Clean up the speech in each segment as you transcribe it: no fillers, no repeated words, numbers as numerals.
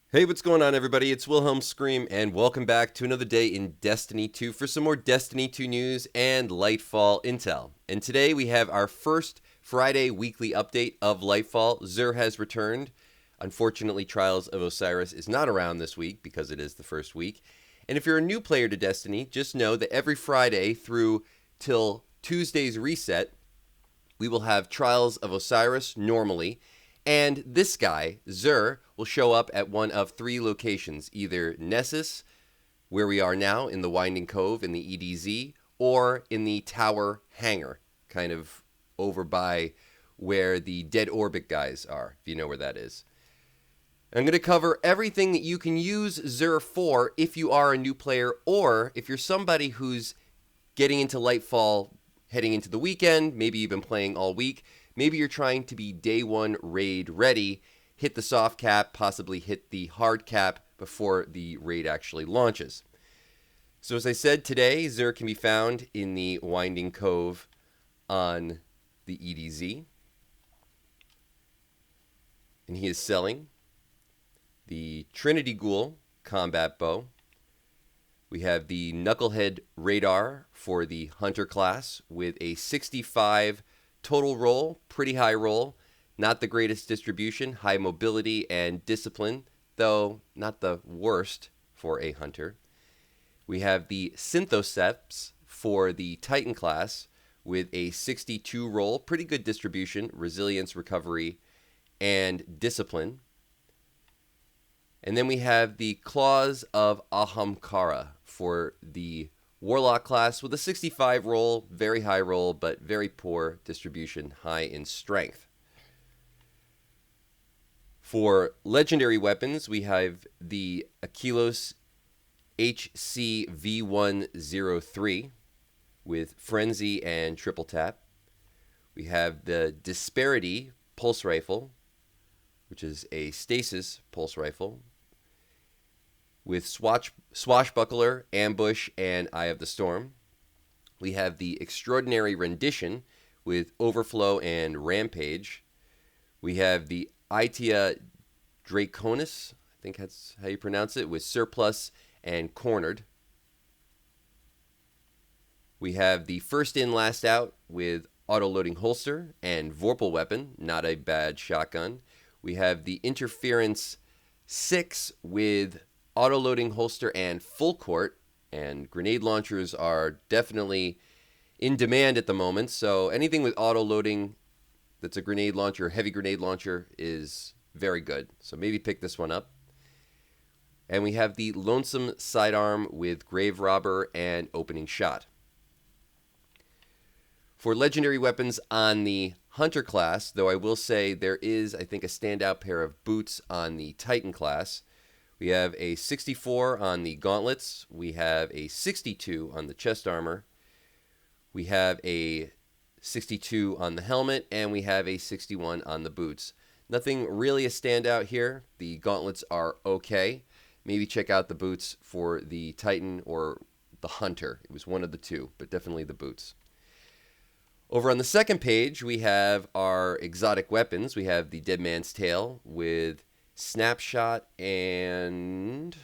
Hey, what's going on, everybody? It's Wilhelm Scream, and welcome back to another day in Destiny 2 for some more Destiny 2 news and Lightfall intel. And today we have our first Friday weekly update of Lightfall. XUR has returned. Unfortunately, Trials of Osiris is not around this week because it is the first week. And if you're a new player to Destiny, just know that every Friday through till Tuesday's reset, we will have Trials of Osiris normally. And this guy, XUR, will show up at one of three locations, either Nessus, where we are now in the Winding Cove in the EDZ, or in the Tower Hangar, kind of over by where the Dead Orbit guys are, if you know where that is. I'm going to cover everything that you can use XUR for if you are a new player, or if you're somebody who's getting into Lightfall heading into the weekend, maybe you've been playing all week. Maybe you're trying to be day one raid ready, hit the soft cap, possibly hit the hard cap before the raid actually launches. So as I said, today, XUR can be found in the Winding Cove on the EDZ. And he is selling the Trinity Ghoul combat bow. We have the Knucklehead radar for the Hunter class with a 65 total roll, pretty high roll, not the greatest distribution, high mobility and discipline, though not the worst for a Hunter. We have the Synthoceps for the Titan class with a 62 roll, pretty good distribution, resilience, recovery, and discipline. And then we have the Claws of Ahamkara for the Warlock class with a 65 roll, very high roll, but very poor distribution, high in strength. For legendary weapons, we have the Aquilos HCV103 with Frenzy and Triple Tap. We have the Disparity Pulse Rifle, which is a stasis pulse rifle, with Swashbuckler, Ambush, and Eye of the Storm. We have the Extraordinary Rendition with Overflow and Rampage. We have the Itia Draconis, I think that's how you pronounce it, with Surplus and Cornered. We have the First In, Last Out with Auto-Loading Holster and Vorpal Weapon, not a bad shotgun. We have the Interference 6 with Auto-Loading Holster and Full Court, and grenade launchers are definitely in demand at the moment, so anything with auto-loading that's a grenade launcher, heavy grenade launcher, is very good. So maybe pick this one up. And we have the Lonesome Sidearm with Grave Robber and Opening Shot. For legendary weapons on the Hunter class, though I will say there is, I think, a standout pair of boots on the Titan class. We have a 64 on the gauntlets. We have a 62 on the chest armor. We have a 62 on the helmet, and we have a 61 on the boots. Nothing really a standout here. The gauntlets are okay. Maybe check out the boots for the Titan or the Hunter. It was one of the two, but definitely the boots. Over on the second page, we have our exotic weapons. We have the Dead Man's Tail with Snapshot and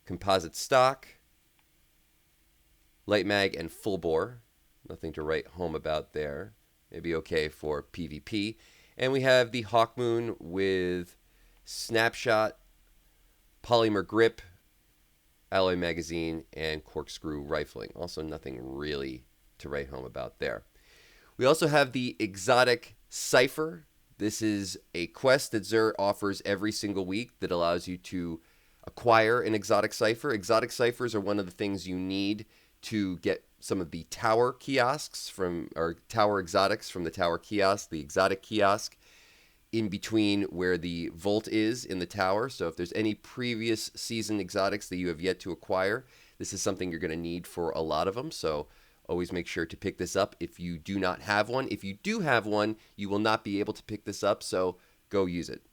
Composite Stock, Light Mag, and Full Bore. Nothing to write home about there. Maybe okay for PvP. And we have the Hawkmoon with Snapshot, Polymer Grip, Alloy Magazine, and Corkscrew Rifling. Also nothing really to write home about there. We also have the exotic Cipher. This is a quest that XUR offers every single week that allows you to acquire an exotic Cipher. Exotic Ciphers are one of the things you need to get some of the tower kiosks or tower exotics from the tower kiosk, the exotic kiosk in between where the vault is in the tower. So if there's any previous season exotics that you have yet to acquire, this is something you're going to need for a lot of them. So always make sure to pick this up if you do not have one. If you do have one, you will not be able to pick this up, so go use it.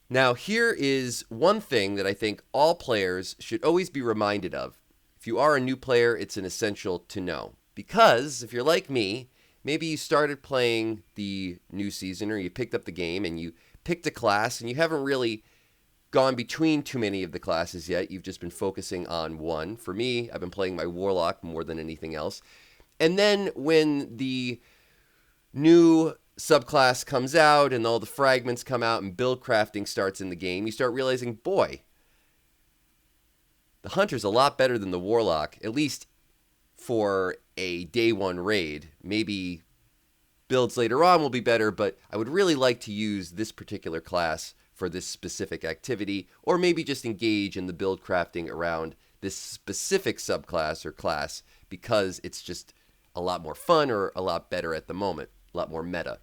Now, here is one thing that I think all players should always be reminded of. If you are a new player, it's an essential to know. Because if you're like me, maybe you started playing the new season or you picked up the game and you picked a class and you haven't really gone between too many of the classes yet, you've just been focusing on one. For me, I've been playing my Warlock more than anything else. And then when the new subclass comes out and all the fragments come out and build crafting starts in the game, you start realizing, boy, the Hunter's a lot better than the Warlock, at least for a day one raid. Maybe builds later on will be better, but I would really like to use this particular class for this specific activity, or maybe just engage in the build crafting around this specific subclass or class because it's just a lot more fun or a lot better at the moment, a lot more meta.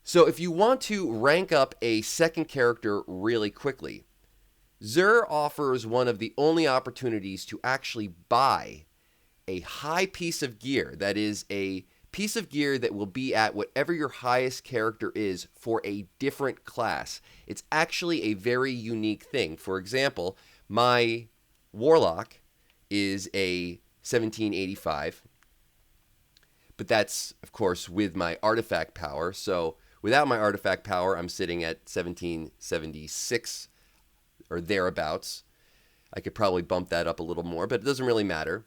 So if you want to rank up a second character really quickly, XUR offers one of the only opportunities to actually buy a high piece of gear. That is a piece of gear that will be at whatever your highest character is for a different class. It's actually a very unique thing. For example, my Warlock is a 1785, but that's, of course, with my artifact power. So without my artifact power, I'm sitting at 1776 or thereabouts. I could probably bump that up a little more, but it doesn't really matter.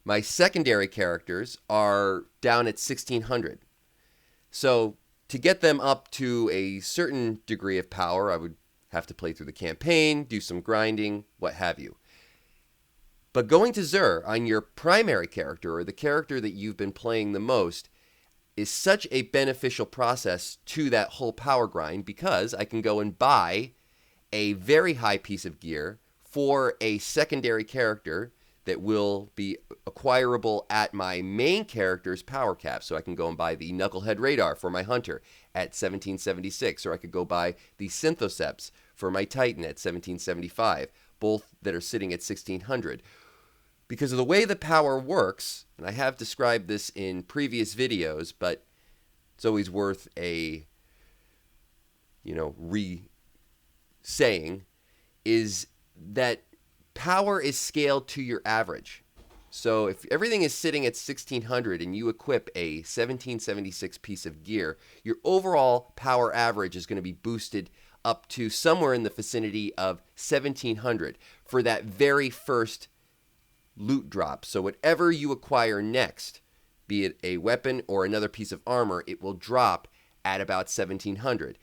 My secondary characters are down at 1600. So to get them up to a certain degree of power, I would have to play through the campaign, do some grinding, what have you. But going to XUR on your primary character, or the character that you've been playing the most, is such a beneficial process to that whole power grind, because I can go and buy a very high piece of gear for a secondary character that will be acquirable at my main character's power cap. So I can go and buy the Knucklehead Radar for my Hunter at 1776, or I could go buy the Synthoceps for my Titan at 1775, both that are sitting at 1600. Because of the way the power works, and I have described this in previous videos, but it's always worth a, re-saying, is that power is scaled to your average. So if everything is sitting at 1600 and you equip a 1776 piece of gear, your overall power average is going to be boosted up to somewhere in the vicinity of 1700 for that very first loot drop. So whatever you acquire next, be it a weapon or another piece of armor, it will drop at about 1700.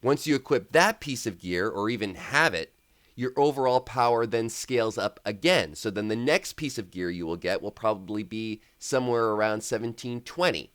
Once you equip that piece of gear, or even have it, your overall power then scales up again. So then the next piece of gear you will get will probably be somewhere around 1720.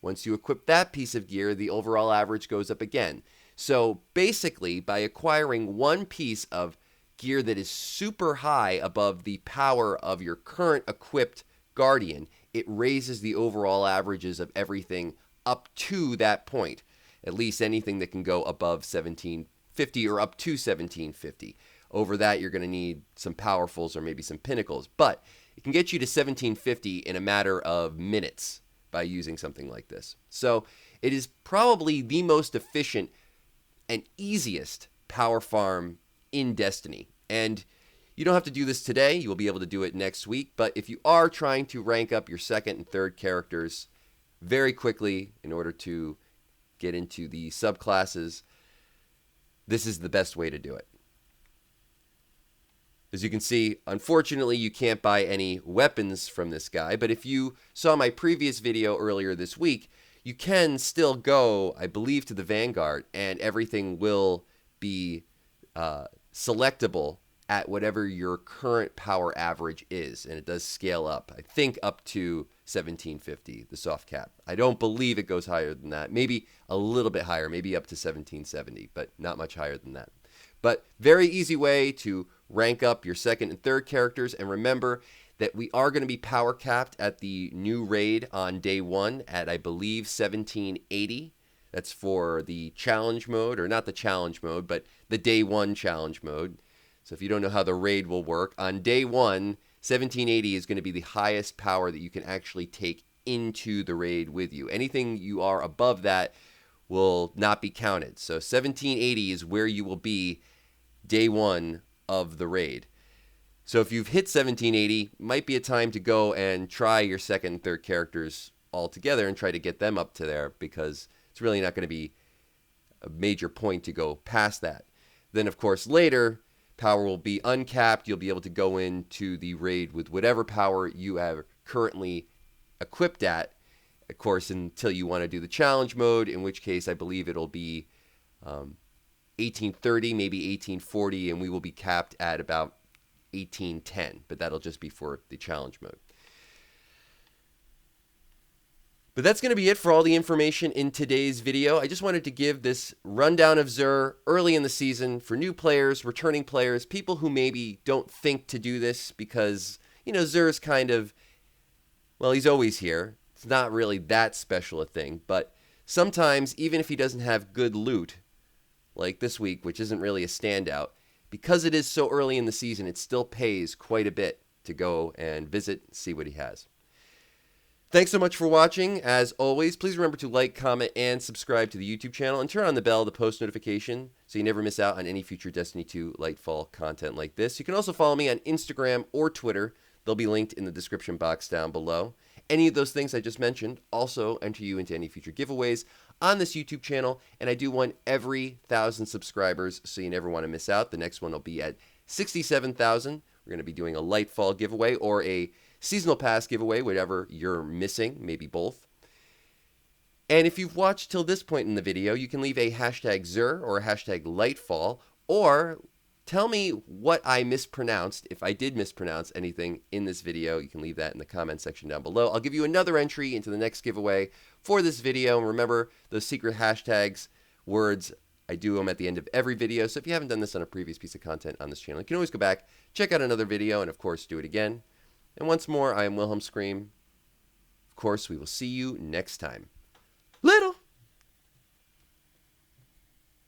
Once you equip that piece of gear, the overall average goes up again. So basically, by acquiring one piece of gear that is super high above the power of your current equipped Guardian, it raises the overall averages of everything up to that point. At least anything that can go above 1750 or up to 1750. Over that, you're going to need some powerfuls or maybe some pinnacles. But it can get you to 1750 in a matter of minutes by using something like this. So it is probably the most efficient and easiest power farm in Destiny. And you don't have to do this today. You will be able to do it next week. But if you are trying to rank up your second and third characters very quickly in order to get into the subclasses, this is the best way to do it. As you can see, unfortunately, you can't buy any weapons from this guy. But if you saw my previous video earlier this week, you can still go, I believe, to the Vanguard, and everything will be selectable at whatever your current power average is. And it does scale up, I think, up to 1750, the soft cap. I don't believe it goes higher than that. Maybe a little bit higher, maybe up to 1770, but not much higher than that. But very easy way to rank up your second and third characters. And remember that we are going to be power capped at the new raid on day one at, I believe, 1780. That's for the challenge mode, or not the challenge mode, but the day one challenge mode. So if you don't know how the raid will work, on day one, 1780 is going to be the highest power that you can actually take into the raid with you. Anything you are above that will not be counted. So 1780 is where you will be day one of the raid. So if you've hit 1780, might be a time to go and try your second and third characters all together and try to get them up to there, because it's really not going to be a major point to go past that. Then, of course, later, power will be uncapped. You'll be able to go into the raid with whatever power you have currently equipped at, of course, until you want to do the challenge mode, in which case I believe it'll be 1830, maybe 1840, and we will be capped at about 1810, but that'll just be for the challenge mode. But that's going to be it for all the information in today's video. I just wanted to give this rundown of XUR early in the season for new players, returning players, people who maybe don't think to do this because, you know, XUR's kind of, well, he's always here. It's not really that special a thing, but sometimes, even if he doesn't have good loot, like this week, which isn't really a standout, because it is so early in the season, it still pays quite a bit to go and visit and see what he has. Thanks so much for watching. As always, please remember to like, comment, and subscribe to the YouTube channel, and turn on the bell to post notification so you never miss out on any future Destiny 2 Lightfall content like this. You can also follow me on Instagram or Twitter. They'll be linked in the description box down below. Any of those things I just mentioned also enter you into any future giveaways on this YouTube channel, and I do one every 1,000 subscribers, so you never want to miss out. The next one will be at 67,000. We're going to be doing a Lightfall giveaway or a seasonal pass giveaway, whatever you're missing, maybe both. And if you've watched till this point in the video, you can leave a hashtag XUR or a hashtag Lightfall, or tell me what I mispronounced. If I did mispronounce anything in this video, you can leave that in the comment section down below. I'll give you another entry into the next giveaway for this video. And remember, those secret hashtags, words, I do them at the end of every video. So if you haven't done this on a previous piece of content on this channel, you can always go back, check out another video, and of course, do it again. And once more, I am Wilhelm Scream. Of course, we will see you next time. Little